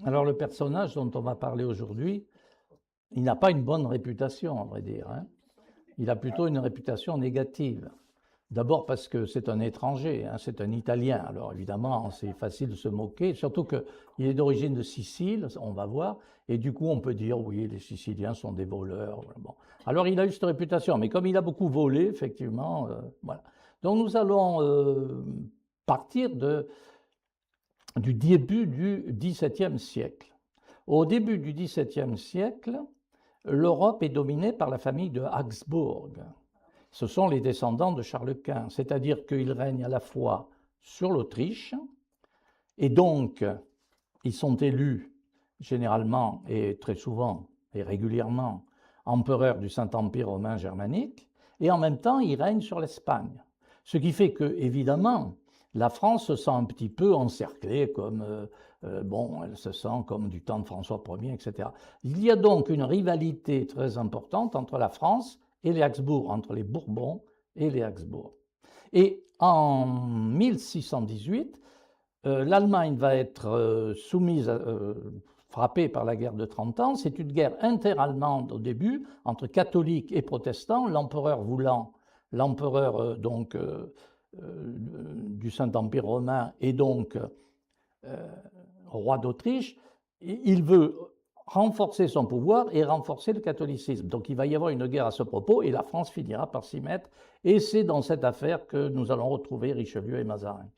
Alors le personnage dont on va parler aujourd'hui, il n'a pas une bonne réputation, à vrai dire, hein. Il a plutôt une réputation négative. D'abord parce que c'est un étranger, hein, c'est un Italien. Alors évidemment, c'est facile de se moquer, surtout qu'il est d'origine de Sicile, on va voir, et du coup on peut dire oui, les Siciliens sont des voleurs. Bon. Alors il a eu cette réputation, mais comme il a beaucoup volé, effectivement, voilà. Donc nous allons partir du début du XVIIe siècle. Au début du XVIIe siècle, l'Europe est dominée par la famille de Habsbourg. Ce sont les descendants de Charles Quint, c'est-à-dire qu'ils règnent à la fois sur l'Autriche, et donc ils sont élus généralement et très souvent et régulièrement empereurs du Saint-Empire romain germanique, et en même temps ils règnent sur l'Espagne. Ce qui fait que, évidemment, la France se sent un petit peu encerclée, comme bon, elle se sent comme du temps de François Ier, etc. Il y a donc une rivalité très importante entre la France et les Habsbourg, entre les Bourbons et les Habsbourg. Et en 1618, l'Allemagne va être soumise, frappée par la guerre de 30 ans. C'est une guerre interallemande au début, entre catholiques et protestants, l'empereur voulant, l'empereur du Saint-Empire romain et donc roi d'Autriche, il veut renforcer son pouvoir et renforcer le catholicisme. Donc il va y avoir une guerre à ce propos et la France finira par s'y mettre. Et c'est dans cette affaire que nous allons retrouver Richelieu et Mazarin.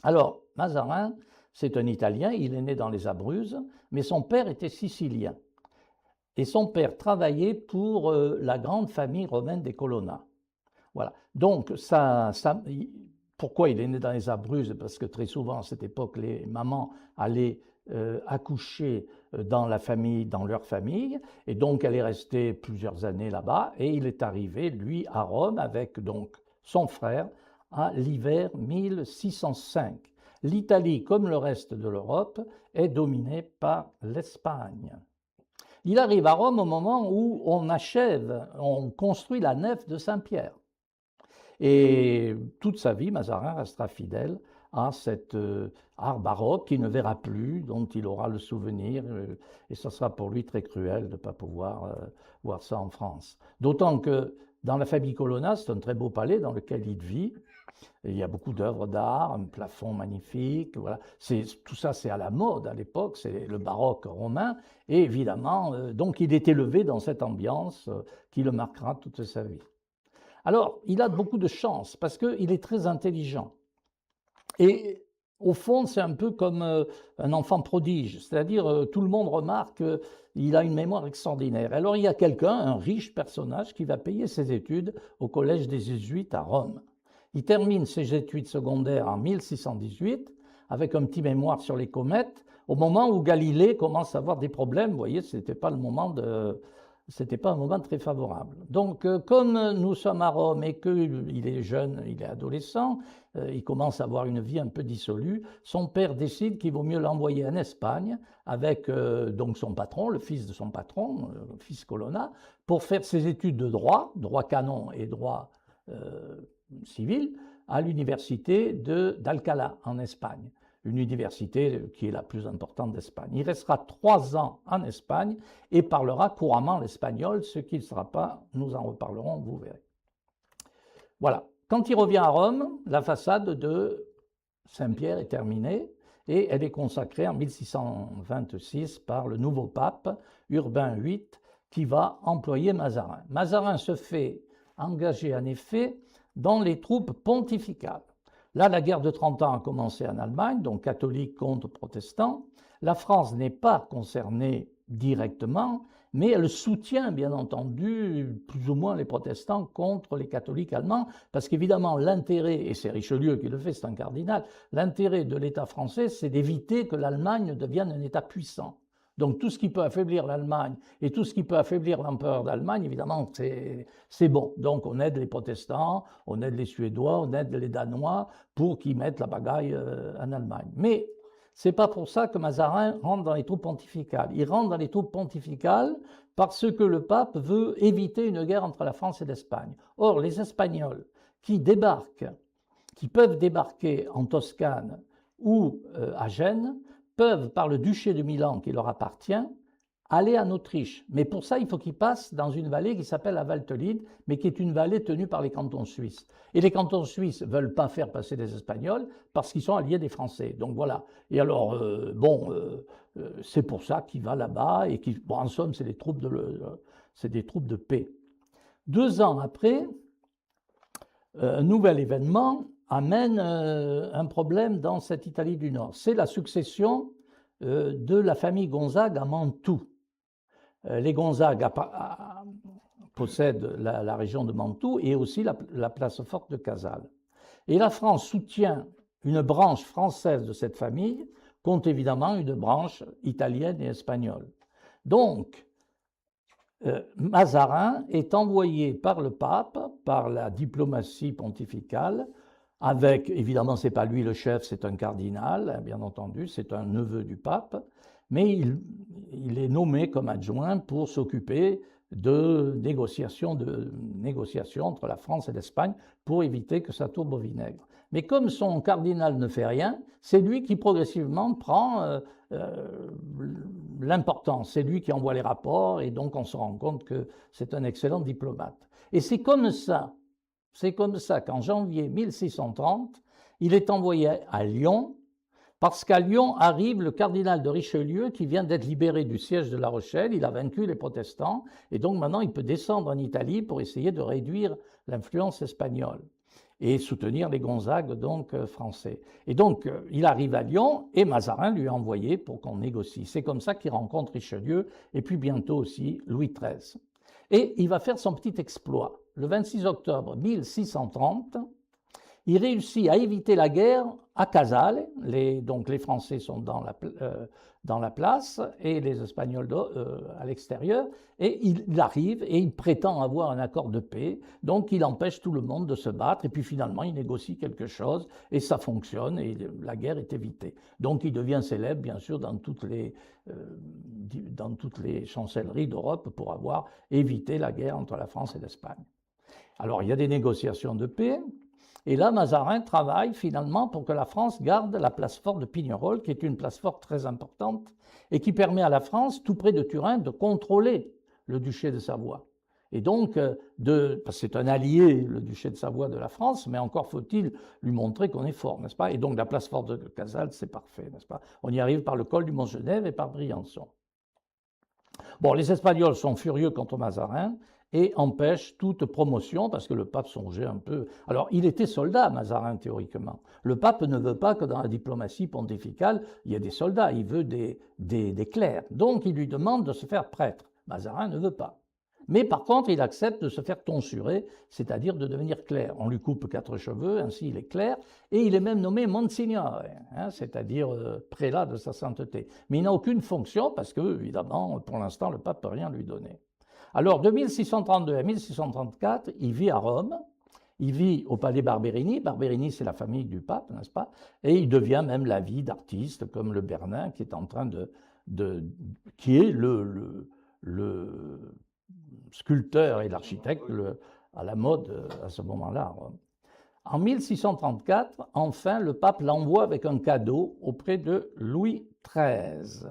Alors, Mazarin, c'est un Italien, il est né dans les Abruzzes, mais son père était sicilien. Et son père travaillait pour la grande famille romaine des Colonna. Voilà. Donc, pourquoi il est né dans les Abruzzes? Parce que très souvent, à cette époque, les mamans allaient accoucher dans leur famille, et donc elle est restée plusieurs années là-bas, et il est arrivé, lui, à Rome, avec donc son frère, à l'hiver 1605. L'Italie, comme le reste de l'Europe, est dominée par l'Espagne. Il arrive à Rome au moment où on construit la nef de Saint-Pierre. Et toute sa vie, Mazarin restera fidèle à cet art baroque qu'il ne verra plus, dont il aura le souvenir, et ce sera pour lui très cruel de ne pas pouvoir voir ça en France. D'autant que dans la famille Colonna, c'est un très beau palais dans lequel il vit. Il y a beaucoup d'œuvres d'art, un plafond magnifique. Voilà. Tout ça, c'est à la mode à l'époque, c'est le baroque romain. Et évidemment, donc il est élevé dans cette ambiance qui le marquera toute sa vie. Alors, il a beaucoup de chance parce qu'il est très intelligent. Et au fond, c'est un peu comme un enfant prodige, c'est-à-dire tout le monde remarque qu'il a une mémoire extraordinaire. Alors, il y a quelqu'un, un riche personnage, qui va payer ses études au collège des Jésuites à Rome. Il termine ses études secondaires en 1618 avec un petit mémoire sur les comètes, au moment où Galilée commence à avoir des problèmes. Vous voyez, c'était pas un moment très favorable. Donc, comme nous sommes à Rome et qu'il est jeune, il est adolescent, il commence à avoir une vie un peu dissolue, son père décide qu'il vaut mieux l'envoyer en Espagne avec donc son patron, le fils de son patron, le fils Colonna, pour faire ses études de droit canon et droit civil, à l'université d'Alcalá en Espagne, une université qui est la plus importante d'Espagne. Il restera 3 ans en Espagne et parlera couramment l'espagnol, ce qui ne sera pas, nous en reparlerons, vous verrez. Voilà. Quand il revient à Rome, la façade de Saint-Pierre est terminée et elle est consacrée en 1626 par le nouveau pape, Urbain VIII, qui va employer Mazarin. Mazarin se fait engager en effet dans les troupes pontificales. Là, la guerre de 30 ans a commencé en Allemagne, donc catholique contre protestant. La France n'est pas concernée directement, mais elle soutient bien entendu plus ou moins les protestants contre les catholiques allemands, parce qu'évidemment l'intérêt, et c'est Richelieu qui le fait, c'est un cardinal, l'intérêt de l'État français, c'est d'éviter que l'Allemagne devienne un État puissant. Donc tout ce qui peut affaiblir l'Allemagne et tout ce qui peut affaiblir l'empereur d'Allemagne, évidemment, c'est bon. Donc on aide les protestants, on aide les Suédois, on aide les Danois pour qu'ils mettent la bagaille en Allemagne. Mais c'est pas pour ça que Mazarin rentre dans les troupes pontificales. Il rentre dans les troupes pontificales parce que le pape veut éviter une guerre entre la France et l'Espagne. Or, les Espagnols qui débarquent, qui peuvent débarquer en Toscane ou à Gênes, peuvent, par le duché de Milan qui leur appartient, aller en Autriche. Mais pour ça, il faut qu'ils passent dans une vallée qui s'appelle la Valtelide, mais qui est une vallée tenue par les cantons suisses. Et les cantons suisses ne veulent pas faire passer des Espagnols parce qu'ils sont alliés des Français. Donc voilà. Et alors, c'est pour ça qu'il va là-bas et qui, bon, en somme, c'est des troupes de paix. 2 ans après, un nouvel événement amène un problème dans cette Italie du Nord. C'est la succession de la famille Gonzague à Mantoue. Les Gonzague possèdent la région de Mantoue et aussi la place forte de Casale. Et la France soutient une branche française de cette famille contre évidemment une branche italienne et espagnole. Donc, Mazarin est envoyé par le pape, par la diplomatie pontificale, avec, évidemment, ce n'est pas lui le chef, c'est un cardinal, bien entendu, c'est un neveu du pape, mais il est nommé comme adjoint pour s'occuper de négociations entre la France et l'Espagne pour éviter que ça tourne au vinaigre. Mais comme son cardinal ne fait rien, c'est lui qui progressivement prend l'importance. C'est lui qui envoie les rapports et donc on se rend compte que c'est un excellent diplomate. Et c'est comme ça qu'en janvier 1630, il est envoyé à Lyon parce qu'à Lyon arrive le cardinal de Richelieu qui vient d'être libéré du siège de La Rochelle. Il a vaincu les protestants et donc maintenant il peut descendre en Italie pour essayer de réduire l'influence espagnole et soutenir les Gonzague, donc français. Et donc, il arrive à Lyon et Mazarin lui a envoyé pour qu'on négocie. C'est comme ça qu'il rencontre Richelieu et puis bientôt aussi Louis XIII. Et il va faire son petit exploit. Le 26 octobre 1630, il réussit à éviter la guerre à Casale. Donc les Français sont dans la place et les Espagnols à l'extérieur. Et il arrive et il prétend avoir un accord de paix. Donc il empêche tout le monde de se battre. Et puis finalement, il négocie quelque chose et ça fonctionne et la guerre est évitée. Donc il devient célèbre, bien sûr, dans toutes les chancelleries d'Europe pour avoir évité la guerre entre la France et l'Espagne. Alors il y a des négociations de paix. Et là, Mazarin travaille finalement pour que la France garde la place forte de Pignerol, qui est une place forte très importante et qui permet à la France, tout près de Turin, de contrôler le duché de Savoie. Et donc, parce que c'est un allié, le duché de Savoie, de la France, mais encore faut-il lui montrer qu'on est fort, n'est-ce pas? Et donc, la place forte de Casale, c'est parfait, n'est-ce pas? On y arrive par le col du Mont-Genève et par Briançon. Bon, les Espagnols sont furieux contre Mazarin et empêche toute promotion, parce que le pape songeait un peu... Alors, il était soldat, Mazarin, théoriquement. Le pape ne veut pas que dans la diplomatie pontificale, il y ait des soldats, il veut des clercs. Donc, il lui demande de se faire prêtre. Mazarin ne veut pas. Mais par contre, il accepte de se faire tonsurer, c'est-à-dire de devenir clerc. On lui coupe 4 cheveux, ainsi il est clerc, et il est même nommé Monsignore, c'est-à-dire prélat de sa sainteté. Mais il n'a aucune fonction, parce que, évidemment, pour l'instant, le pape ne peut rien lui donner. Alors, de 1632 à 1634, il vit à Rome, il vit au palais Barberini. Barberini, c'est la famille du pape, n'est-ce pas? Et il devient même la vie d'artiste, comme le Bernin, qui est en train qui est le sculpteur et l'architecte à la mode à ce moment-là. En 1634, enfin, le pape l'envoie avec un cadeau auprès de Louis XIII.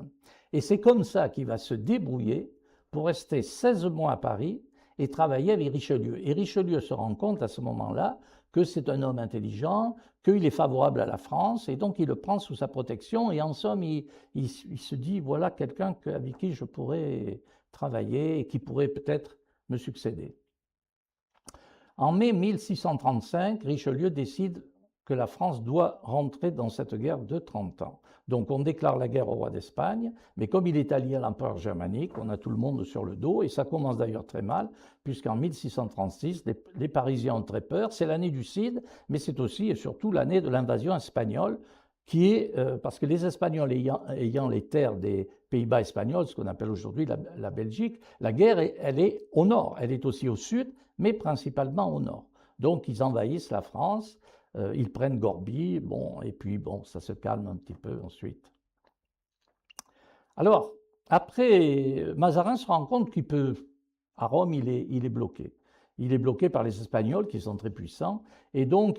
Et c'est comme ça qu'il va se débrouiller pour rester 16 mois à Paris et travailler avec Richelieu. Et Richelieu se rend compte à ce moment-là que c'est un homme intelligent, qu'il est favorable à la France, et donc il le prend sous sa protection, et en somme, il se dit, voilà quelqu'un avec qui je pourrais travailler et qui pourrait peut-être me succéder. En mai 1635, Richelieu décide que la France doit rentrer dans cette guerre de 30 ans. Donc on déclare la guerre au roi d'Espagne, mais comme il est allié à l'empereur germanique, on a tout le monde sur le dos, et ça commence d'ailleurs très mal, puisqu'en 1636, les Parisiens ont très peur. C'est l'année du Cid, mais c'est aussi et surtout l'année de l'invasion espagnole, qui est, parce que les Espagnols ayant les terres des Pays-Bas espagnols, ce qu'on appelle aujourd'hui la Belgique, la guerre, elle est au nord, elle est aussi au sud, mais principalement au nord. Donc ils envahissent la France, ils prennent Gorbie, bon, et puis bon, ça se calme un petit peu ensuite. Alors, après, Mazarin se rend compte qu'il peut, à Rome, il est bloqué. il est bloqué par les Espagnols qui sont très puissants. Et donc,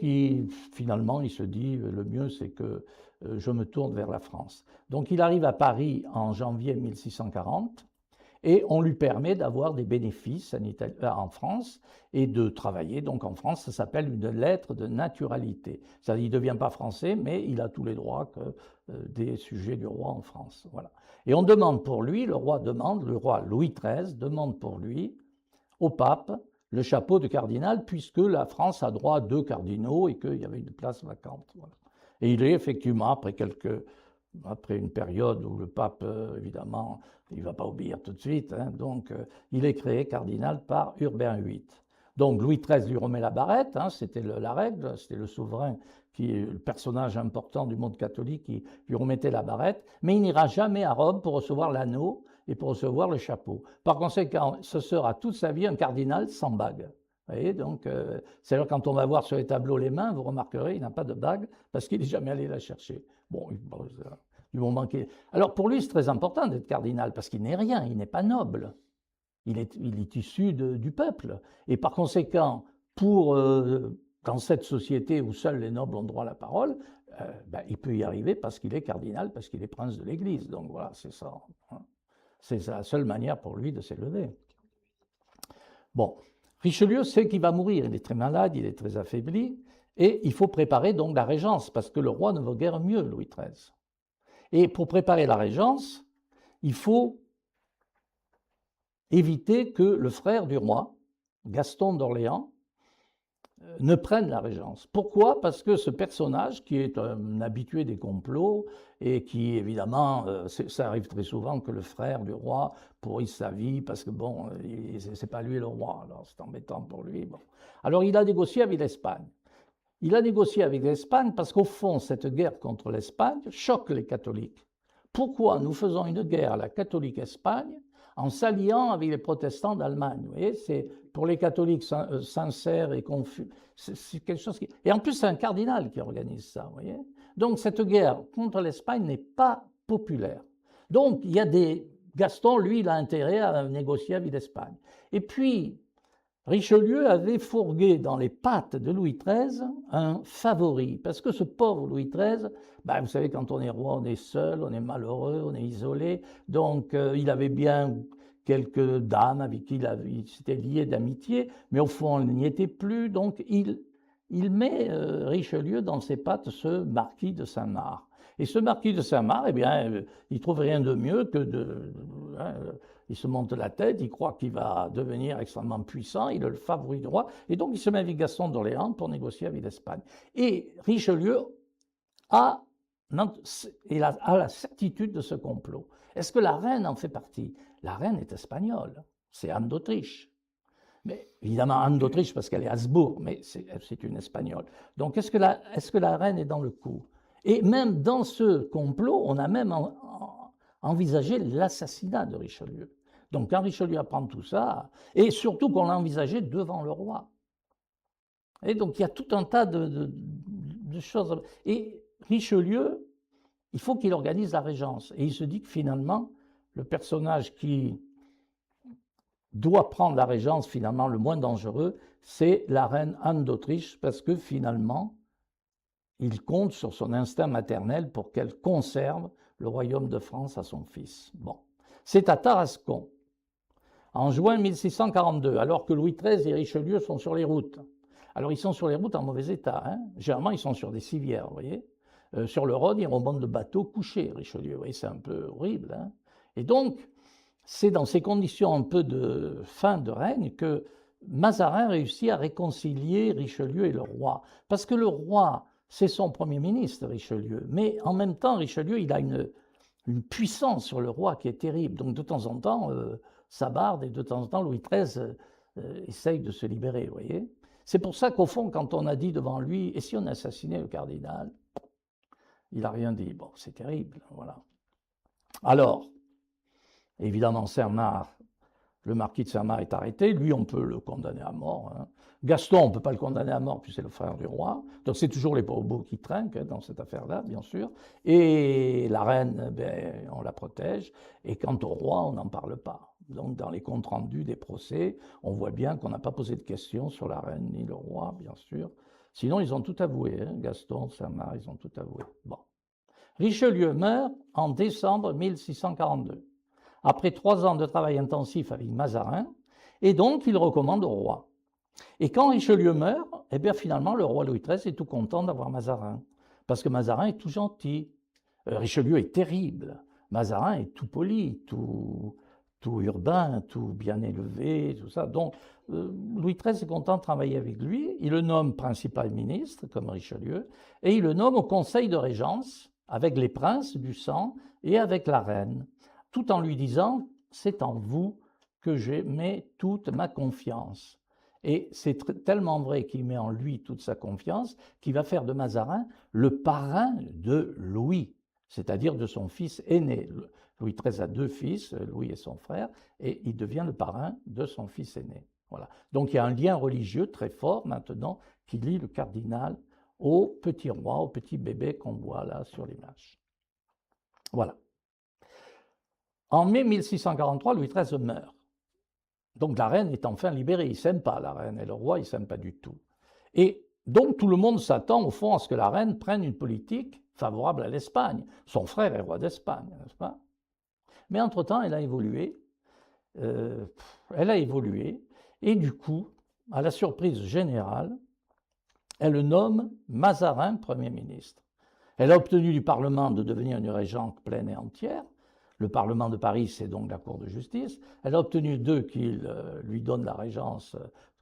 finalement, il se dit, le mieux, c'est que je me tourne vers la France. Donc, il arrive à Paris en janvier 1640. Et on lui permet d'avoir des bénéfices en France et de travailler. Donc en France, ça s'appelle une lettre de naturalité. C'est-à-dire qu'il ne devient pas français, mais il a tous les droits des sujets du roi en France. Voilà. Et on demande pour lui, le roi Louis XIII demande pour lui, au pape, le chapeau de cardinal, puisque la France a droit à 2 cardinaux et qu'il y avait une place vacante. Voilà. Et il est effectivement, après une période où le pape, évidemment, il ne va pas obéir tout de suite, hein, donc il est créé cardinal par Urbain VIII. Donc Louis XIII lui remet la barrette, hein, c'était la règle, c'était le souverain, qui est le personnage important du monde catholique, qui lui remettait la barrette, mais il n'ira jamais à Rome pour recevoir l'anneau et pour recevoir le chapeau. Par conséquent, ce sera toute sa vie un cardinal sans bague. Vous voyez, donc, c'est-à-dire quand on va voir sur les tableaux les mains, vous remarquerez, il n'a pas de bague parce qu'il n'est jamais allé la chercher. Bon, du moment qu'il... Alors pour lui, c'est très important d'être cardinal parce qu'il n'est rien, il n'est pas noble. Il est issu du peuple. Et par conséquent, dans cette société où seuls les nobles ont droit à la parole, il peut y arriver parce qu'il est cardinal, parce qu'il est prince de l'Église. Donc voilà, c'est ça. Hein. C'est la seule manière pour lui de s'élever. Bon, Richelieu sait qu'il va mourir, il est très malade, il est très affaibli, et il faut préparer donc la régence, parce que le roi ne veut guère mieux, Louis XIII. Et pour préparer la régence, il faut éviter que le frère du roi, Gaston d'Orléans, ne prenne la régence. Pourquoi? Parce que ce personnage, qui est un habitué des complots, et qui, évidemment, ça arrive très souvent que le frère du roi pourrisse sa vie, parce que, bon, c'est pas lui le roi, alors c'est embêtant pour lui. Bon. Alors il a négocié avec l'Espagne. Il a négocié avec l'Espagne parce qu'au fond, cette guerre contre l'Espagne choque les catholiques. Pourquoi nous faisons une guerre à la catholique Espagne en s'alliant avec les protestants d'Allemagne? Vous voyez, c'est pour les catholiques sincères et confus. C'est quelque chose qui... Et en plus, c'est un cardinal qui organise ça. Vous voyez. Donc cette guerre contre l'Espagne n'est pas populaire. Donc il y a des... Gaston, lui, il a intérêt à négocier avec l'Espagne. Et puis, Richelieu avait fourgué dans les pattes de Louis XIII un favori, parce que ce pauvre Louis XIII, vous savez, quand on est roi, on est seul, on est malheureux, on est isolé, donc il avait bien quelques dames avec qui il s'était lié d'amitié, mais au fond, il n'y était plus, donc il met Richelieu dans ses pattes ce marquis de Saint-Marc. Et ce marquis de Saint-Marc, eh bien, il trouve rien de mieux que il se monte la tête, il croit qu'il va devenir extrêmement puissant, il est le favori du roi, et donc il se met avec Gaston d'Orléans pour négocier avec l'Espagne. Et Richelieu a la certitude de ce complot. Est-ce que la reine en fait partie? La reine est espagnole, c'est Anne d'Autriche. Mais évidemment, Anne d'Autriche, parce qu'elle est Habsbourg, mais c'est une espagnole. Donc est-ce que la reine est dans le coup? Et même dans ce complot, on a même envisagé l'assassinat de Richelieu. Donc quand Richelieu apprend tout ça, et surtout qu'on l'a envisagé devant le roi. Et donc il y a tout un tas de choses. Et Richelieu, il faut qu'il organise la régence. Et il se dit que finalement, le personnage qui doit prendre la régence, finalement, le moins dangereux, c'est la reine Anne d'Autriche, parce que finalement, il compte sur son instinct maternel pour qu'elle conserve le royaume de France à son fils. Bon. C'est à Tarascon, en juin 1642, alors que Louis XIII et Richelieu sont sur les routes. Alors, ils sont sur les routes en mauvais état. Hein. Généralement, ils sont sur des civières, vous voyez. Sur le Rhône, ils remontent de bateaux couchés, Richelieu. Vous voyez, c'est un peu horrible. Hein. Et donc, c'est dans ces conditions un peu de fin de règne que Mazarin réussit à réconcilier Richelieu et le roi. Parce que le roi, c'est son premier ministre, Richelieu. Mais en même temps, Richelieu, il a une puissance sur le roi qui est terrible. Donc, de temps en temps, ça barde, et de temps en temps, Louis XIII essaye de se libérer, vous voyez. C'est pour ça qu'au fond, quand on a dit devant lui, et si on assassinait le cardinal, il n'a rien dit. Bon, c'est terrible, voilà. Alors, évidemment, Saint-Marc, le marquis de Saint-Marc est arrêté. Lui, on peut le condamner à mort. Hein. Gaston, on ne peut pas le condamner à mort, puis c'est le frère du roi. Donc c'est toujours les Bourbons qui trinquent dans cette affaire-là, bien sûr. Et la reine, ben, on la protège. Et quant au roi, on n'en parle pas. Donc dans les comptes rendus des procès, on voit bien qu'on n'a pas posé de questions sur la reine ni le roi, bien sûr. Sinon, ils ont tout avoué. Hein. Gaston, Saint-Marc, ils ont tout avoué. Bon. Richelieu meurt en décembre 1642, après 3 ans de travail intensif avec Mazarin, et donc il recommande au roi. Et quand Richelieu meurt, eh bien finalement le roi Louis XIII est tout content d'avoir Mazarin, parce que Mazarin est tout gentil. Richelieu est terrible, Mazarin est tout poli, tout urbain, tout bien élevé, tout ça. Donc Louis XIII est content de travailler avec lui, il le nomme principal ministre, comme Richelieu, et il le nomme au conseil de régence, avec les princes du sang et avec la reine, tout en lui disant « c'est en vous que je mets toute ma confiance ». Et c'est tellement vrai qu'il met en lui toute sa confiance qu'il va faire de Mazarin le parrain de Louis, c'est-à-dire de son fils aîné. Louis XIII a 2 fils, Louis et son frère, et il devient le parrain de son fils aîné. Voilà. Donc il y a un lien religieux très fort maintenant qui lie le cardinal au petit roi, au petit bébé qu'on voit là sur l'image. Voilà. En mai 1643, Louis XIII meurt. Donc la reine est enfin libérée. Ils ne s'aiment pas, la reine et le roi, ils ne s'aiment pas du tout. Et donc tout le monde s'attend au fond à ce que la reine prenne une politique favorable à l'Espagne. Son frère est roi d'Espagne, n'est-ce pas? Mais entre-temps, elle a évolué. Et du coup, à la surprise générale, elle nomme Mazarin Premier ministre. Elle a obtenu du Parlement de devenir une régente pleine et entière. Le Parlement de Paris, c'est donc la Cour de justice. Elle a obtenu d'eux qu'il lui donne la régence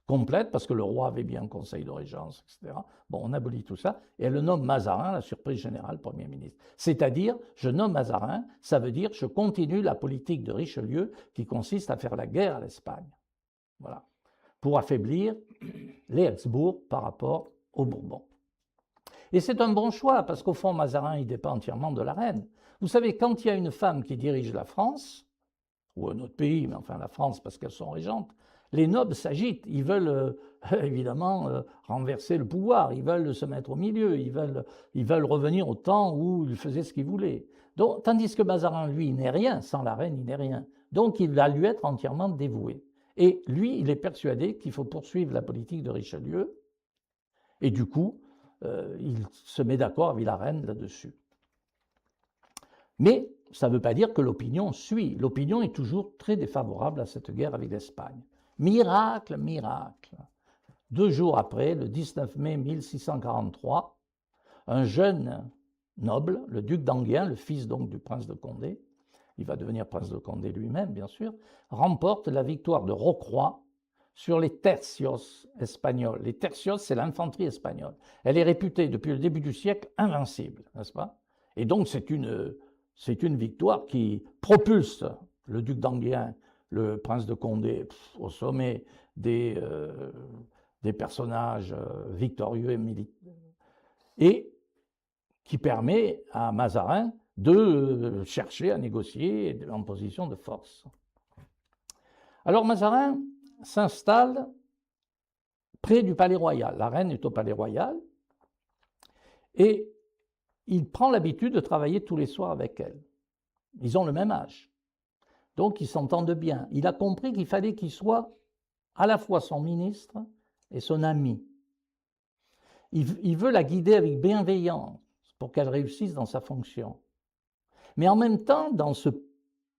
complète, parce que le roi avait bien un conseil de régence, etc. Bon, on abolit tout ça, et elle le nomme Mazarin, la surprise générale, Premier ministre. C'est-à-dire, je nomme Mazarin, ça veut dire je continue la politique de Richelieu qui consiste à faire la guerre à l'Espagne. Voilà. Pour affaiblir les Habsbourg par rapport aux Bourbons. Et c'est un bon choix, parce qu'au fond, Mazarin, il dépend entièrement de la reine. Vous savez, quand il y a une femme qui dirige la France, ou un autre pays, mais enfin la France parce qu'elles sont régentes, les nobles s'agitent, ils veulent évidemment renverser le pouvoir, ils veulent se mettre au milieu, ils veulent revenir au temps où ils faisaient ce qu'ils voulaient. Donc, tandis que Mazarin, lui, il n'est rien, sans la reine, il n'est rien. Donc il va lui être entièrement dévoué. Et lui, il est persuadé qu'il faut poursuivre la politique de Richelieu, et du coup, il se met d'accord avec la reine là-dessus. Mais ça ne veut pas dire que l'opinion suit. L'opinion est toujours très défavorable à cette guerre avec l'Espagne. Miracle, miracle. 2 jours après, le 19 mai 1643, un jeune noble, le duc d'Enghien, le fils donc du prince de Condé, il va devenir prince de Condé lui-même, bien sûr, remporte la victoire de Rocroi sur les tercios espagnols. Les tercios, c'est l'infanterie espagnole. Elle est réputée depuis le début du siècle invincible, n'est-ce pas? Et donc c'est une victoire qui propulse le duc d'Enghien, le prince de Condé, au sommet des personnages victorieux et militaires, et qui permet à Mazarin de chercher à négocier en position de force. Alors Mazarin s'installe près du palais royal. La reine est au palais royal et il prend l'habitude de travailler tous les soirs avec elle. Ils ont le même âge, donc ils s'entendent bien. Il a compris qu'il fallait qu'il soit à la fois son ministre et son ami. Il veut la guider avec bienveillance pour qu'elle réussisse dans sa fonction. Mais en même temps, dans ce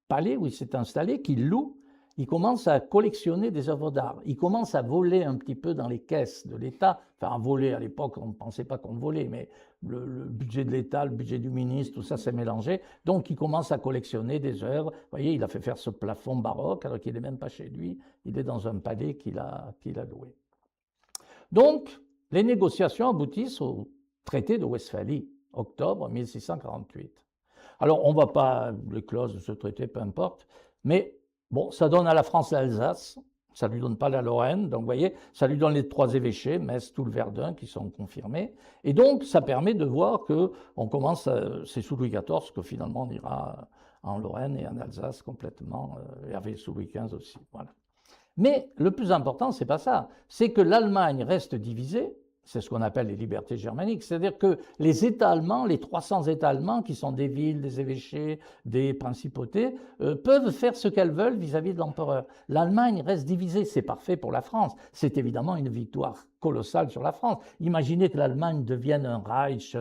palais où il s'est installé, qu'il loue, il commence à collectionner des œuvres d'art. Il commence à voler un petit peu dans les caisses de l'État. Enfin, voler, à l'époque, on ne pensait pas qu'on volait, mais le budget de l'État, le budget du ministre, tout ça s'est mélangé. Donc, il commence à collectionner des œuvres. Vous voyez, il a fait faire ce plafond baroque, alors qu'il n'est même pas chez lui. Il est dans un palais qu'il a loué. Donc, les négociations aboutissent au traité de Westphalie, octobre 1648. Alors, on ne va pas, les clauses de ce traité, peu importe, mais bon, ça donne à la France l'Alsace, ça ne lui donne pas la Lorraine, donc vous voyez, ça lui donne les 3 évêchés, Metz, Toul, Verdun, qui sont confirmés, et donc ça permet de voir qu'on commence, c'est sous Louis XIV que finalement on ira en Lorraine et en Alsace complètement, et avec sous Louis XV aussi, voilà. Mais le plus important, c'est pas ça. C'est que l'Allemagne reste divisée. C'est ce qu'on appelle les libertés germaniques. C'est-à-dire que les États allemands, les 300 États allemands, qui sont des villes, des évêchés, des principautés, peuvent faire ce qu'elles veulent vis-à-vis de l'empereur. L'Allemagne reste divisée. C'est parfait pour la France. C'est évidemment une victoire colossale sur la France. Imaginez que l'Allemagne devienne un Reich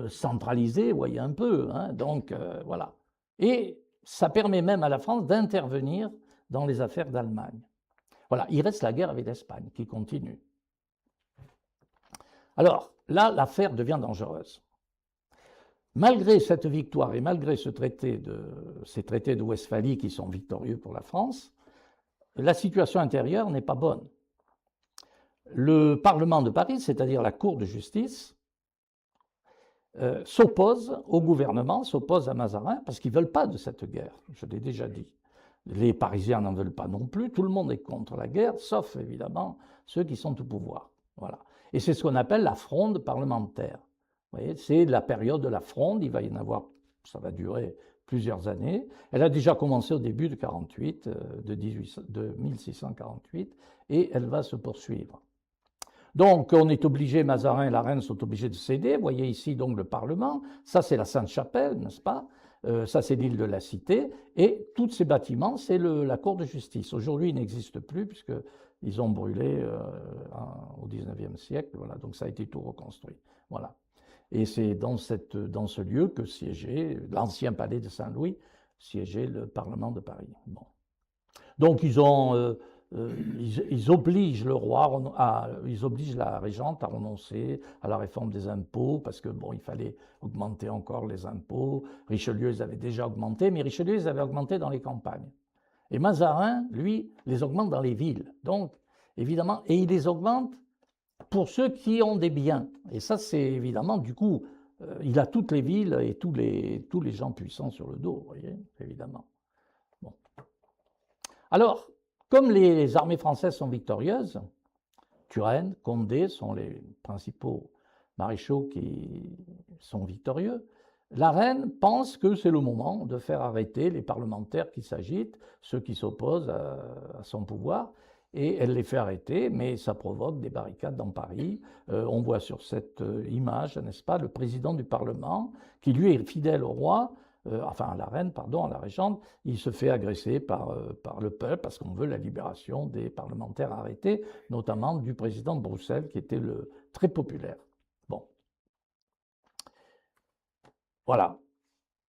centralisé, voyez un peu. Hein, donc, voilà. Et ça permet même à la France d'intervenir dans les affaires d'Allemagne. Voilà, il reste la guerre avec l'Espagne qui continue. Alors, là, l'affaire devient dangereuse. Malgré cette victoire et malgré ces traités de Westphalie qui sont victorieux pour la France, la situation intérieure n'est pas bonne. Le Parlement de Paris, c'est-à-dire la Cour de justice, s'oppose au gouvernement, s'oppose à Mazarin, parce qu'ils ne veulent pas de cette guerre, je l'ai déjà dit. Les Parisiens n'en veulent pas non plus, tout le monde est contre la guerre, sauf évidemment ceux qui sont au pouvoir. Voilà. Et c'est ce qu'on appelle la fronde parlementaire. Vous voyez, c'est la période de la fronde, il va y en avoir, ça va durer plusieurs années. Elle a déjà commencé au début de 48, de 1648, et elle va se poursuivre. Donc, on est obligé, Mazarin et la reine sont obligés de céder. Vous voyez ici donc le Parlement. Ça, c'est la Sainte-Chapelle, n'est-ce pas? Ça, c'est l'île de la Cité. Et tous ces bâtiments, c'est la Cour de justice. Aujourd'hui, ils n'existent plus puisqu'ils ont brûlé au XIXe siècle. Voilà, donc ça a été tout reconstruit. Voilà. Et c'est dans ce lieu que siégeait l'ancien palais de Saint-Louis, siégeait le Parlement de Paris. Bon. Donc, ils obligent le roi, ils obligent la régente à renoncer à la réforme des impôts parce que bon, il fallait augmenter encore les impôts. Richelieu, ils avaient déjà augmenté, mais Richelieu, ils avaient augmenté dans les campagnes. Et Mazarin, lui, les augmente dans les villes. Donc, évidemment, et il les augmente pour ceux qui ont des biens. Et ça, c'est évidemment, du coup, il a toutes les villes et tous les gens puissants sur le dos, vous voyez, évidemment. Bon. Alors, comme les armées françaises sont victorieuses, Turenne, Condé sont les principaux maréchaux qui sont victorieux, la reine pense que c'est le moment de faire arrêter les parlementaires qui s'agitent, ceux qui s'opposent à son pouvoir, et elle les fait arrêter, mais ça provoque des barricades dans Paris. On voit sur cette image, n'est-ce pas, le président du Parlement, qui lui est fidèle au roi, enfin à la reine, pardon, à la régente, il se fait agresser par le peuple parce qu'on veut la libération des parlementaires arrêtés, notamment du président de Bruxelles qui était très populaire. Bon. Voilà.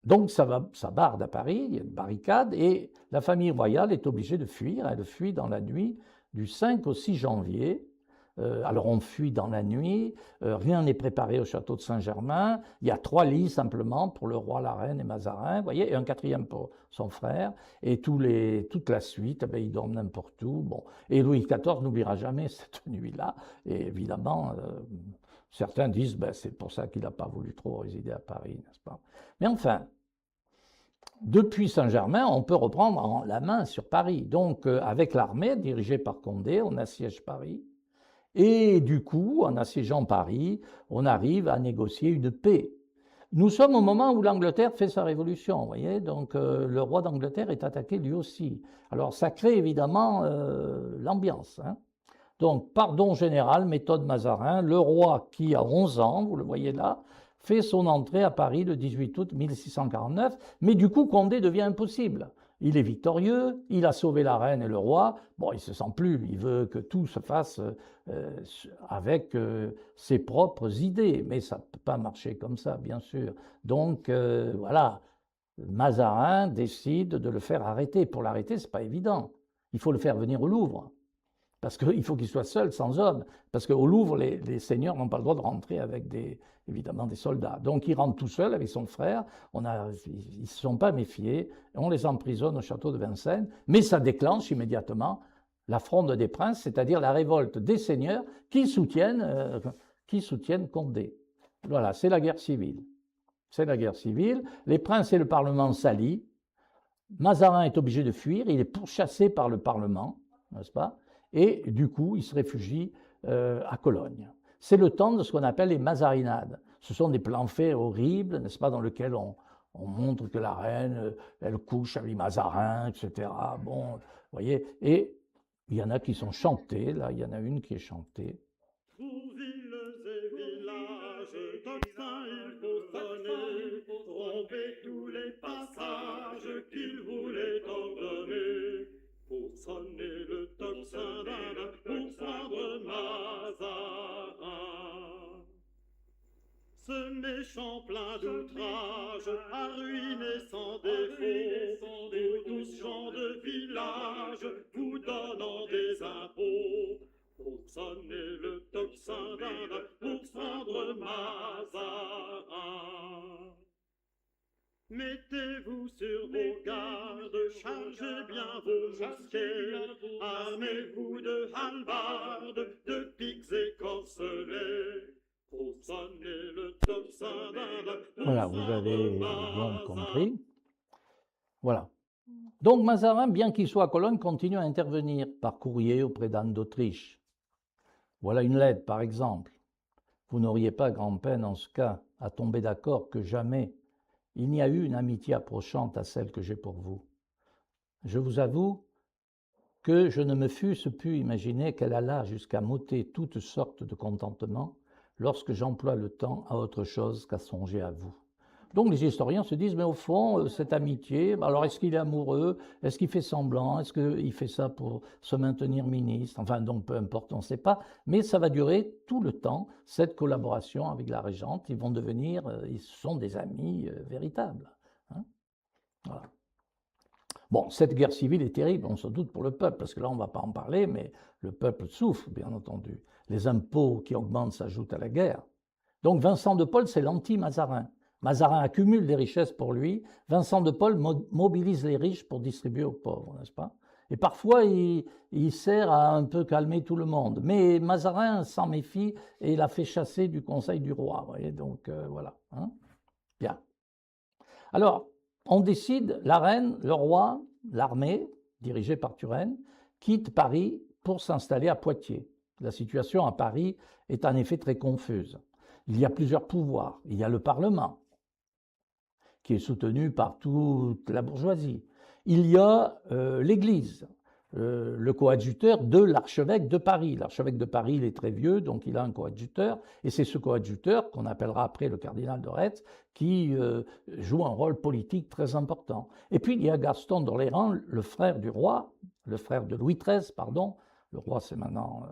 Donc ça barde à Paris, il y a une barricade et la famille royale est obligée de fuir. Elle fuit dans la nuit du 5 au 6 janvier. Alors on fuit dans la nuit, rien n'est préparé au château de Saint-Germain, il y a 3 lits simplement pour le roi, la reine et Mazarin, vous voyez, et un 4e pour son frère, et toute la suite, ils dorment n'importe où. Bon. Et Louis XIV n'oubliera jamais cette nuit-là, et évidemment, certains disent c'est pour ça qu'il n'a pas voulu trop résider à Paris, n'est-ce pas? Mais enfin, depuis Saint-Germain, on peut reprendre la main sur Paris. Donc avec l'armée dirigée par Condé, on assiège Paris. Et du coup, en assiégeant Paris, on arrive à négocier une paix. Nous sommes au moment où l'Angleterre fait sa révolution, vous voyez, donc le roi d'Angleterre est attaqué lui aussi. Alors ça crée évidemment l'ambiance. Hein. Donc, pardon général, méthode Mazarin, le roi qui a 11 ans, vous le voyez là, fait son entrée à Paris le 18 août 1649, mais du coup Condé devient impossible. Il est victorieux, il a sauvé la reine et le roi, bon, il ne se sent plus, il veut que tout se fasse avec ses propres idées, mais ça ne peut pas marcher comme ça, bien sûr. Donc, voilà, Mazarin décide de le faire arrêter. Pour l'arrêter, ce n'est pas évident. Il faut le faire venir au Louvre, parce qu'il faut qu'il soit seul, sans hommes, parce qu'au Louvre, les seigneurs n'ont pas le droit de rentrer avec évidemment des soldats. Donc il rentre tout seul avec son frère, ils ne se sont pas méfiés, on les emprisonne au château de Vincennes, mais ça déclenche immédiatement la fronde des princes, c'est-à-dire la révolte des seigneurs qui soutiennent Condé. Voilà, c'est la guerre civile. C'est la guerre civile, les princes et le Parlement s'allient, Mazarin est obligé de fuir, il est pourchassé par le Parlement, n'est-ce pas? Et du coup, il se réfugie à Cologne. C'est le temps de ce qu'on appelle les mazarinades. Ce sont des plans faits horribles, n'est-ce pas, dans lesquels on montre que la reine, elle couche avec Mazarin, etc. Bon, vous voyez. Et Il y en a qui sont chantées, là, il y en a une qui est chantée. Pour villes et villages, tocsin il faut sonner, tromper tous les passages qu'il voulait ordonner. Pour sonner le tocsin d'Inde, pour prendre Mazarin. Ce méchant plein d'outrage a ruiné sans défaut, vous tous gens de village, vous donnant des impôts. Pour sonner le tocsin d'Inde, pour prendre Mazarin. Mettez-vous sur vos gardes, chargez bien vos mousquets, armez-vous de hallebardes, de piques et corselets, pour sonner le tocsin d'Inde. Voilà, vous avez donc compris. Voilà. Donc Mazarin, bien qu'il soit à Cologne, continue à intervenir par courrier auprès d'Anne d'Autriche. Voilà une lettre, par exemple. Vous n'auriez pas grand-peine en ce cas à tomber d'accord que jamais il n'y a eu une amitié approchante à celle que j'ai pour vous. Je vous avoue que je ne me fusse pu imaginer qu'elle allât jusqu'à m'ôter toutes sortes de contentements lorsque j'emploie le temps à autre chose qu'à songer à vous. Donc les historiens se disent, mais au fond, cette amitié, alors est-ce qu'il est amoureux? Est-ce qu'il fait semblant? Est-ce qu'il fait ça pour se maintenir ministre? Enfin, donc peu importe, on ne sait pas. Mais ça va durer tout le temps, cette collaboration avec la régente. Ils vont devenir, ils sont des amis véritables. Hein, voilà. Bon, cette guerre civile est terrible, on se doute pour le peuple, parce que là, on ne va pas en parler, mais le peuple souffre, bien entendu. Les impôts qui augmentent s'ajoutent à la guerre. Donc Vincent de Paul, c'est l'anti-Mazarin. Mazarin accumule des richesses pour lui. Vincent de Paul mobilise les riches pour distribuer aux pauvres, n'est-ce pas? Et parfois, il sert à un peu calmer tout le monde. Mais Mazarin s'en méfie et l'a fait chasser du conseil du roi. Vous voyez, donc voilà. Hein? Bien. Alors, on décide, la reine, le roi, l'armée, dirigée par Turenne, quitte Paris pour s'installer à Poitiers. La situation à Paris est en effet très confuse. Il y a plusieurs pouvoirs. Il y a le Parlement, qui est soutenu par toute la bourgeoisie. Il y a l'Église, le coadjuteur de l'archevêque de Paris. L'archevêque de Paris, il est très vieux, donc il a un coadjuteur, et c'est ce coadjuteur, qu'on appellera après le cardinal de Retz, qui joue un rôle politique très important. Et puis il y a Gaston d'Orléans, le frère du roi, le frère de Louis XIII, pardon. Le roi, c'est maintenant,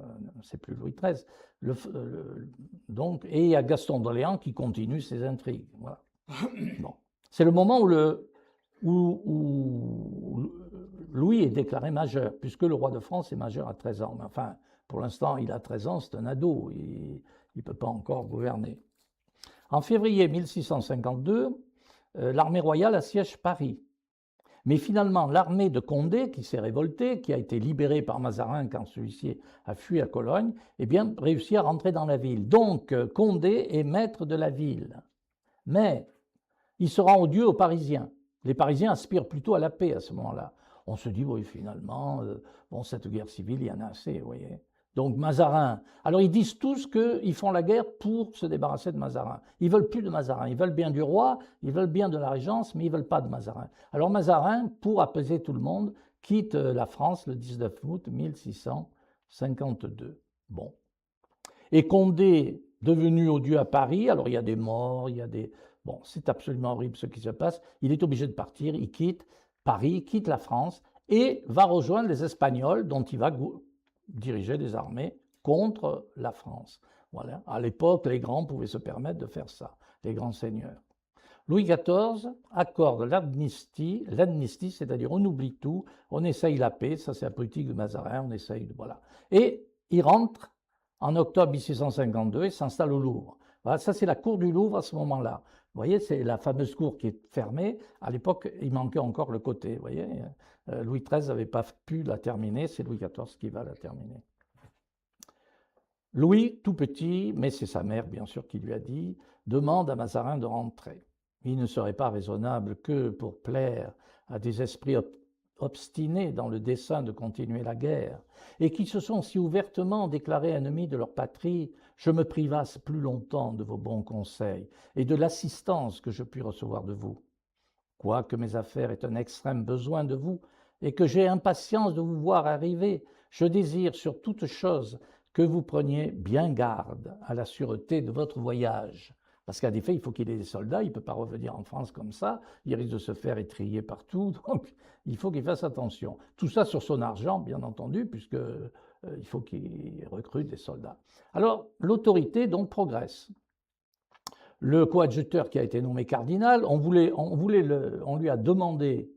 c'est plus Louis XIII. Donc, et il y a Gaston d'Orléans qui continue ses intrigues. Voilà. Bon. C'est le moment où Louis est déclaré majeur, puisque le roi de France est majeur à 13 ans. Mais enfin, pour l'instant, il a 13 ans, c'est un ado, il ne peut pas encore gouverner. En février 1652, l'armée royale assiège Paris. Mais finalement, l'armée de Condé, qui s'est révoltée, qui a été libérée par Mazarin quand celui-ci a fui à Cologne, eh bien, réussit à rentrer dans la ville. Donc, Condé est maître de la ville. Mais il se rend odieux aux Parisiens. Les Parisiens aspirent plutôt à la paix à ce moment-là. On se dit, oui, finalement, bon, cette guerre civile, il y en a assez, vous voyez. Donc Mazarin, alors ils disent tous qu'ils font la guerre pour se débarrasser de Mazarin. Ils veulent plus de Mazarin, ils veulent bien du roi, ils veulent bien de la régence, mais ils veulent pas de Mazarin. Alors Mazarin, pour apaiser tout le monde, quitte la France le 19 août 1652. Bon. Et Condé, devenu odieux à Paris, alors il y a des morts, il y a des... Bon, c'est absolument horrible ce qui se passe. Il est obligé de partir, il quitte Paris, quitte la France et va rejoindre les Espagnols dont il va diriger des armées contre la France. Voilà. À l'époque, les grands pouvaient se permettre de faire ça, les grands seigneurs. Louis XIV accorde l'amnistie, c'est-à-dire on oublie tout, on essaye la paix, ça c'est la politique de Mazarin, on essaye de... Voilà. Et il rentre en octobre 1652 et s'installe au Louvre. Voilà, ça c'est la cour du Louvre à ce moment-là. Vous voyez, c'est la fameuse cour qui est fermée. À l'époque, il manquait encore le côté. Vous voyez, Louis XIII n'avait pas pu la terminer, c'est Louis XIV qui va la terminer. Louis, tout petit, mais c'est sa mère bien sûr qui lui a dit, demande à Mazarin de rentrer. Il ne serait pas raisonnable que pour plaire à des esprits obstinés dans le dessein de continuer la guerre, et qui se sont si ouvertement déclarés ennemis de leur patrie, je me privasse plus longtemps de vos bons conseils et de l'assistance que je puis recevoir de vous. Quoique mes affaires aient un extrême besoin de vous, et que j'ai impatience de vous voir arriver, Je désire sur toute chose que vous preniez bien garde à la sûreté de votre voyage. Parce qu'à des faits, il faut qu'il ait des soldats, il ne peut pas revenir en France comme ça, il risque de se faire étriller partout, donc il faut qu'il fasse attention. Tout ça sur son argent, bien entendu, puisque il faut qu'il recrute des soldats. Alors, l'autorité donc progresse. Le coadjuteur qui a été nommé cardinal, on lui a demandé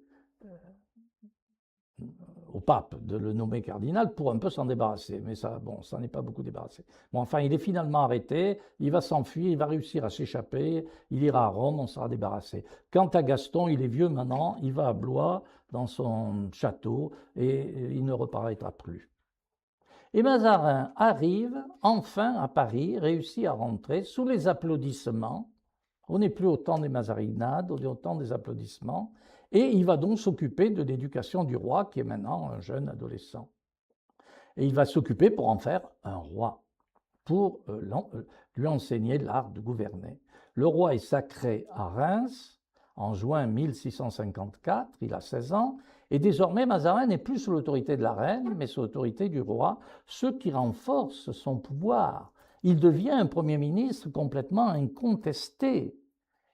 au pape de le nommer cardinal pour un peu s'en débarrasser. Mais ça, bon, ça n'est pas beaucoup débarrassé. Bon, enfin, il est finalement arrêté, il va s'enfuir, il va réussir à s'échapper, il ira à Rome, on sera débarrassé. Quant à Gaston, il est vieux maintenant, il va à Blois, dans son château, et il ne reparaîtra plus. Et Mazarin arrive enfin à Paris, réussit à rentrer sous les applaudissements. On n'est plus au temps des mazarinades, on est au temps des applaudissements. Et il va donc s'occuper de l'éducation du roi, qui est maintenant un jeune adolescent. Et il va s'occuper pour en faire un roi, pour lui enseigner l'art de gouverner. Le roi est sacré à Reims en juin 1654, il a 16 ans, et désormais Mazarin n'est plus sous l'autorité de la reine, mais sous l'autorité du roi, ce qui renforce son pouvoir. Il devient un Premier ministre complètement incontesté.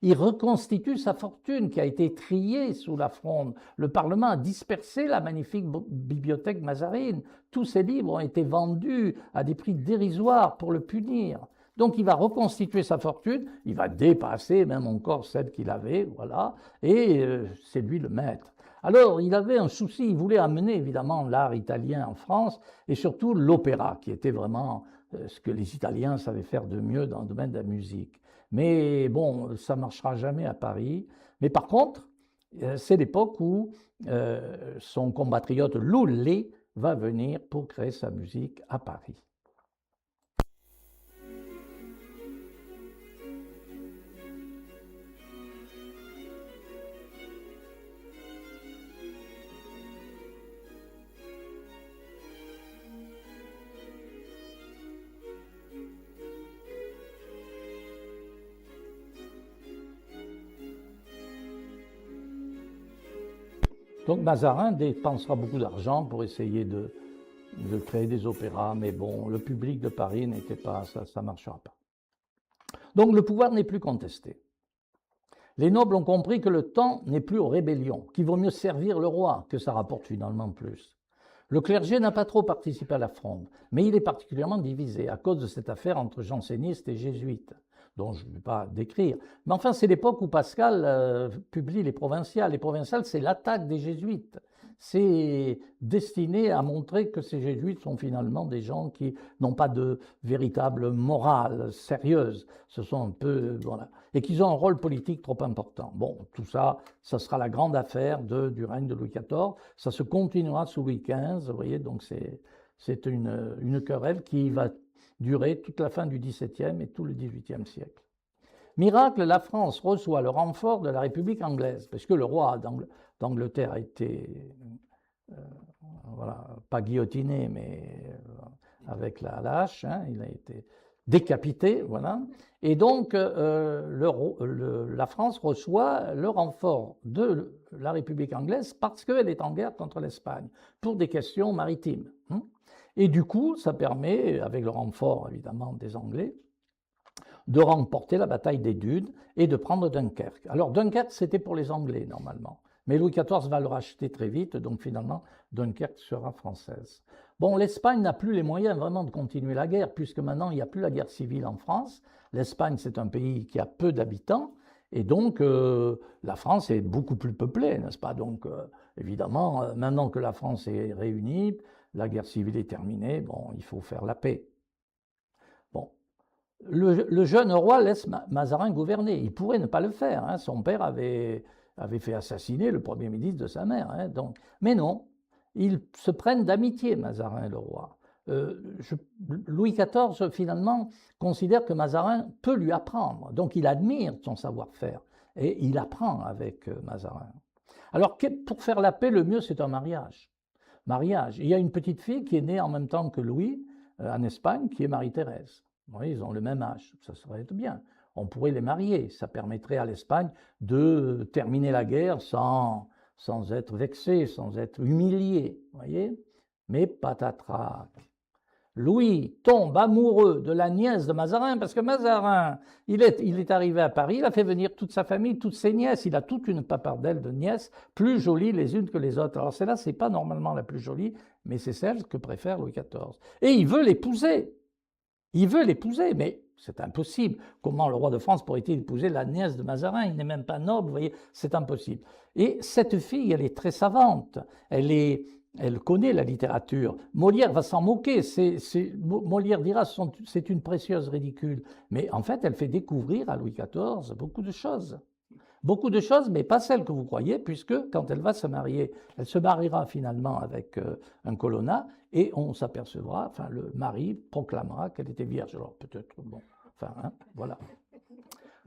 Il reconstitue sa fortune qui a été triée sous la Fronde. Le Parlement a dispersé la magnifique bibliothèque mazarine. Tous ses livres ont été vendus à des prix dérisoires pour le punir. Donc il va reconstituer sa fortune, il va dépasser même encore celle qu'il avait, voilà, et c'est lui le maître. Alors il avait un souci, il voulait amener évidemment l'art italien en France et surtout l'opéra, qui était vraiment ce que les Italiens savaient faire de mieux dans le domaine de la musique. Mais bon, ça ne marchera jamais à Paris. Mais par contre, c'est l'époque où son compatriote Lully va venir pour créer sa musique à Paris. Donc Mazarin dépensera beaucoup d'argent pour essayer de créer des opéras, mais bon, le public de Paris n'était pas, ça ne marchera pas. Donc le pouvoir n'est plus contesté. Les nobles ont compris que le temps n'est plus aux rébellions, qu'il vaut mieux servir le roi, que ça rapporte finalement plus. Le clergé n'a pas trop participé à la Fronde, mais il est particulièrement divisé à cause de cette affaire entre jansénistes et jésuites, dont je ne vais pas décrire. Mais enfin, c'est l'époque où Pascal publie les Provinciales. Les Provinciales, c'est l'attaque des jésuites. C'est destiné à montrer que ces jésuites sont finalement des gens qui n'ont pas de véritable morale sérieuse. Ce sont un peu, voilà, et qu'ils ont un rôle politique trop important. Bon, tout ça, ça sera la grande affaire du règne de Louis XIV. Ça se continuera sous Louis XV, vous voyez, donc c'est une querelle qui va durer toute la fin du XVIIe et tout le XVIIIe siècle. Miracle, la France reçoit le renfort de la République anglaise, parce que le roi d'Angleterre a été, voilà, pas guillotiné, mais avec la hache, hein, il a été décapité, voilà. Et donc, la France reçoit le renfort de la République anglaise parce qu'elle est en guerre contre l'Espagne, pour des questions maritimes. Et du coup, ça permet, avec le renfort évidemment des Anglais, de remporter la bataille des Dunes et de prendre Dunkerque. Alors Dunkerque, c'était pour les Anglais normalement, mais Louis XIV va le racheter très vite, donc finalement Dunkerque sera française. Bon, l'Espagne n'a plus les moyens vraiment de continuer la guerre, puisque maintenant il n'y a plus la guerre civile en France. L'Espagne, c'est un pays qui a peu d'habitants, et donc la France est beaucoup plus peuplée, n'est-ce pas? Donc évidemment, maintenant que la France est réunie, la guerre civile est terminée, bon, il faut faire la paix. Bon, le jeune roi laisse Mazarin gouverner. Il pourrait ne pas le faire, hein. Son père avait fait assassiner le premier ministre de sa mère, hein, donc. Mais non, ils se prennent d'amitié, Mazarin et le roi. Louis XIV, finalement, considère que Mazarin peut lui apprendre, donc il admire son savoir-faire, et il apprend avec Mazarin. Alors, pour faire la paix, le mieux, c'est un mariage. Il y a une petite fille qui est née en même temps que Louis, en Espagne, qui est Marie-Thérèse. Oui, ils ont le même âge, ça serait bien. On pourrait les marier, ça permettrait à l'Espagne de terminer la guerre sans être vexée, sans être humiliée, voyez. Mais patatrac. Louis tombe amoureux de la nièce de Mazarin, parce que Mazarin, il est arrivé à Paris, il a fait venir toute sa famille, toutes ses nièces, il a toute une papardelle de nièces, plus jolies les unes que les autres. Alors celle-là, c'est pas normalement la plus jolie, mais c'est celle que préfère Louis XIV. Et il veut l'épouser. Il veut l'épouser, mais c'est impossible. Comment le roi de France pourrait-il épouser la nièce de Mazarin? Il n'est même pas noble, vous voyez, c'est impossible. Et cette fille, elle est très savante, elle connaît la littérature. Molière va s'en moquer. Molière dira c'est une précieuse ridicule. Mais en fait, elle fait découvrir à Louis XIV beaucoup de choses. Beaucoup de choses, mais pas celles que vous croyez, puisque quand elle va se marier, elle se mariera finalement avec un colonna, et on s'apercevra, enfin le mari proclamera qu'elle était vierge. Alors peut-être, bon, enfin, hein, voilà.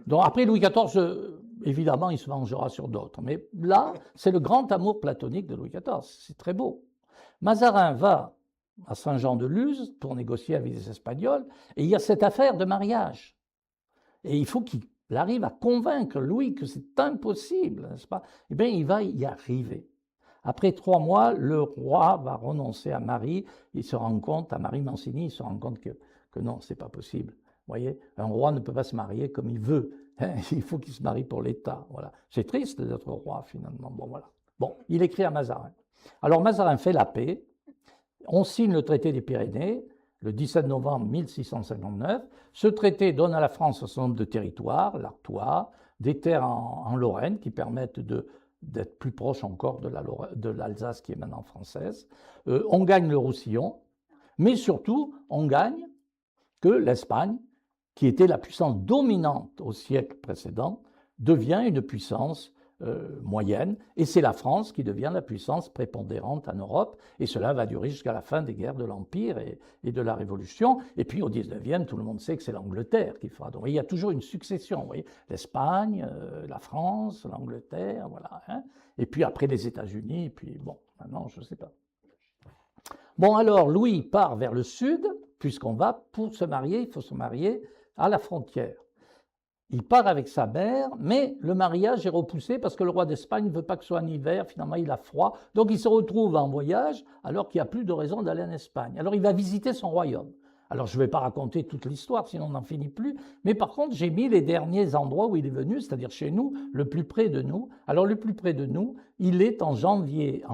Donc après Louis XIV, évidemment, il se vengera sur d'autres. Mais là, c'est le grand amour platonique de Louis XIV. C'est très beau. Mazarin va à Saint-Jean-de-Luz pour négocier avec les Espagnols, et il y a cette affaire de mariage. Et il faut qu'il arrive à convaincre Louis que c'est impossible, n'est-ce pas? Eh bien, il va y arriver. Après 3 mois, le roi va renoncer à Marie. Il se rend compte, à Marie Mancini, il se rend compte que non, c'est pas possible. Vous voyez, un roi ne peut pas se marier comme il veut. Hein, il faut qu'il se marie pour l'État. Voilà. C'est triste d'être roi, finalement. Bon, voilà. Bon, il écrit à Mazarin. Alors, Mazarin fait la paix. On signe le traité des Pyrénées le 17 novembre 1659. Ce traité donne à la France un certain nombre de territoires, l'Artois, des terres en Lorraine qui permettent d'être plus proche encore de l'Alsace qui est maintenant française. On gagne le Roussillon, mais surtout, on gagne que l'Espagne, qui était la puissance dominante au siècle précédent, devient une puissance moyenne, et c'est la France qui devient la puissance prépondérante en Europe, et cela va durer jusqu'à la fin des guerres de l'Empire et de la Révolution. Et puis au 19e, tout le monde sait que c'est l'Angleterre qui fera. Donc il y a toujours une succession, vous voyez, l'Espagne, la France, l'Angleterre, voilà. Hein. Et puis après les États-Unis, et puis bon, maintenant je ne sais pas. Bon alors, Louis part vers le sud, puisqu'on va, pour se marier, il faut se marier à la frontière. Il part avec sa mère, mais le mariage est repoussé parce que le roi d'Espagne ne veut pas que ce soit en hiver, finalement il a froid, donc il se retrouve en voyage alors qu'il n'y a plus de raison d'aller en Espagne. Alors il va visiter son royaume. Alors je ne vais pas raconter toute l'histoire, sinon on n'en finit plus, mais par contre j'ai mis les derniers endroits où il est venu, c'est-à-dire chez nous, le plus près de nous. Alors le plus près de nous, il est en